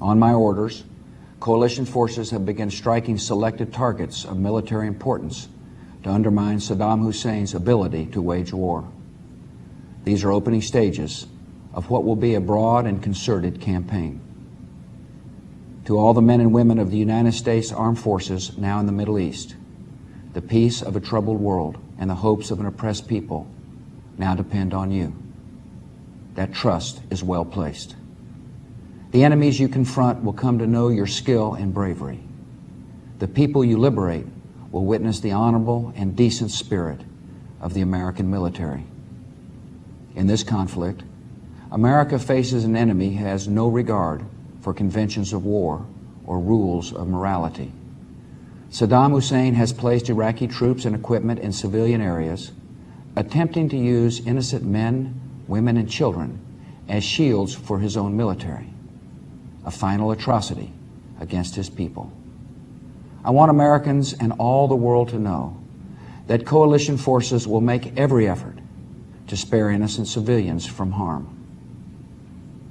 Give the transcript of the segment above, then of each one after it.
On my orders, coalition forces have begun striking selected targets of military importance to undermine Saddam Hussein's ability to wage war. These are opening stages of what will be a broad and concerted campaign. To all the men and women of the United States Armed Forces now in the Middle East, the peace of a troubled world and the hopes of an oppressed people now depend on you. That trust is well placed. The enemies you confront will come to know your skill and bravery. The people you liberate will witness the honorable and decent spirit of the American military. In this conflict, America faces an enemy who has no regard for conventions of war or rules of morality. Saddam Hussein has placed Iraqi troops and equipment in civilian areas, attempting to use innocent men, women, and children as shields for his own military, a final atrocity against his people. I want Americans and all the world to know that coalition forces will make every effort to spare innocent civilians from harm.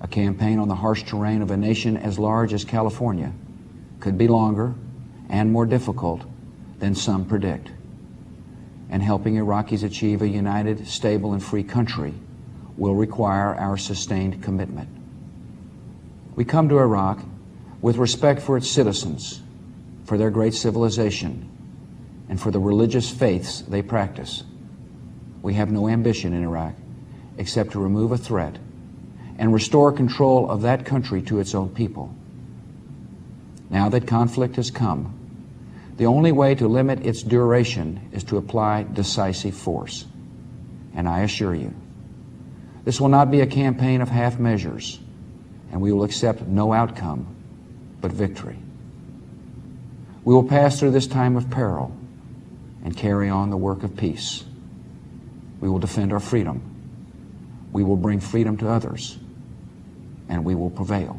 A campaign on the harsh terrain of a nation as large as California could be longer and more difficult than some predict. And helping Iraqis achieve a united, stable, and free country will require our sustained commitment. We come to Iraq with respect for its citizens, for their great civilization, and for the religious faiths they practice. We have no ambition in Iraq except to remove a threat and restore control of that country to its own people. Now that conflict has come, the only way to limit its duration is to apply decisive force. And I assure you, this will not be a campaign of half measures, and we will accept no outcome but victory. We will pass through this time of peril and carry on the work of peace. We will defend our freedom. We will bring freedom to others, and we will prevail.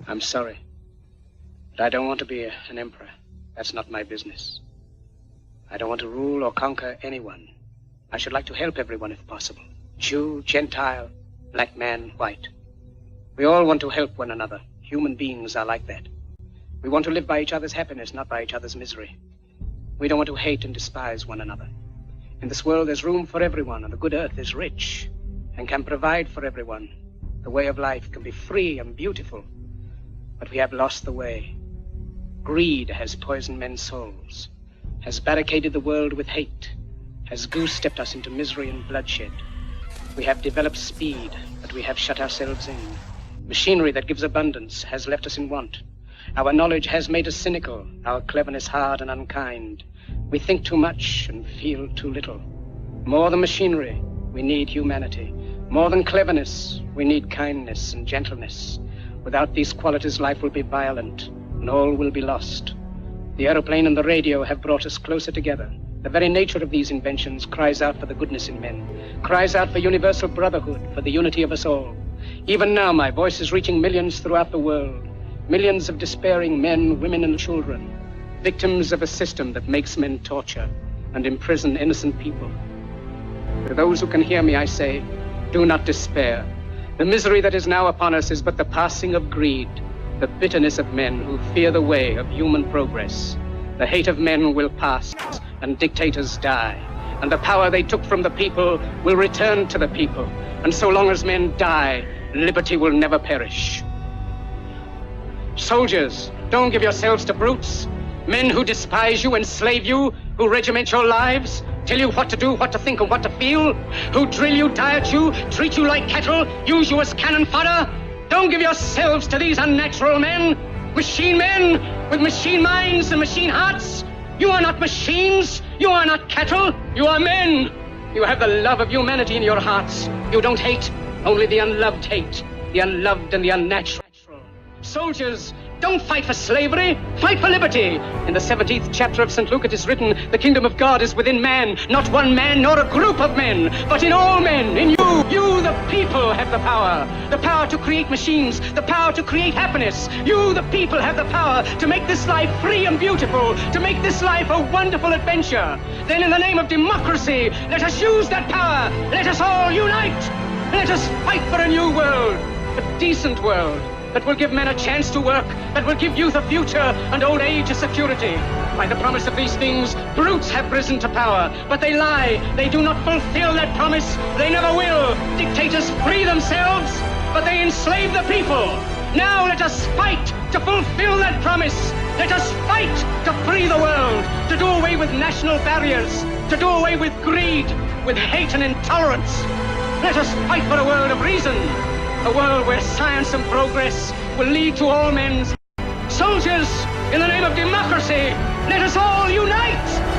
I'm sorry, but I don't want to be an emperor. That's not my business. I don't want to rule or conquer anyone. I should like to help everyone if possible. Jew, Gentile, black man, white. We all want to help one another. Human beings are like that. We want to live by each other's happiness, not by each other's misery. We don't want to hate and despise one another. In this world, there's room for everyone, and the good earth is rich and can provide for everyone. The way of life can be free and beautiful. But we have lost the way. Greed has poisoned men's souls, has barricaded the world with hate, has goose-stepped us into misery and bloodshed. We have developed speed, but we have shut ourselves in. Machinery that gives abundance has left us in want. Our knowledge has made us cynical, our cleverness hard and unkind. We think too much and feel too little. More than machinery, we need humanity. More than cleverness, we need kindness and gentleness. Without these qualities, life will be violent, and all will be lost. The aeroplane and the radio have brought us closer together. The very nature of these inventions cries out for the goodness in men, cries out for universal brotherhood, for the unity of us all. Even now, my voice is reaching millions throughout the world, millions of despairing men, women, and children, victims of a system that makes men torture and imprison innocent people. To those who can hear me, I say, do not despair. The misery that is now upon us is but the passing of greed, the bitterness of men who fear the way of human progress. The hate of men will pass, and dictators die, and the power they took from the people will return to the people. And so long as men die, liberty will never perish. Soldiers, don't give yourselves to brutes. Men who despise you, enslave you, who regiment your lives, tell you what to do, what to think, and what to feel, who drill you, diet you, treat you like cattle, use you as cannon fodder. Don't give yourselves to these unnatural men, machine men with machine minds and machine hearts. You are not machines, you are not cattle, you are men. You have the love of humanity in your hearts. You don't hate, Only the unloved hate, the unloved and the unnatural. Soldiers, don't fight for slavery, fight for liberty. In the 17th chapter of St. Luke it is written, the kingdom of God is within man, not one man nor a group of men, but in all men, in you. You, the people, have the power to create machines, the power to create happiness. You, the people, have the power to make this life free and beautiful, to make this life a wonderful adventure. Then in the name of democracy, let us use that power. Let us all unite. Let us fight for a new world, a decent world, that will give men a chance to work, that will give youth a future and old age a security. By the promise of these things, brutes have risen to power, but they lie. They do not fulfill that promise. They never will. Dictators free themselves, but they enslave the people. Now let us fight to fulfill that promise. Let us fight to free the world, to do away with national barriers, to do away with greed, with hate and intolerance. Let us fight for a world of reason, a world where science and progress will lead to all men's. Soldiers, in the name of democracy, let us all unite!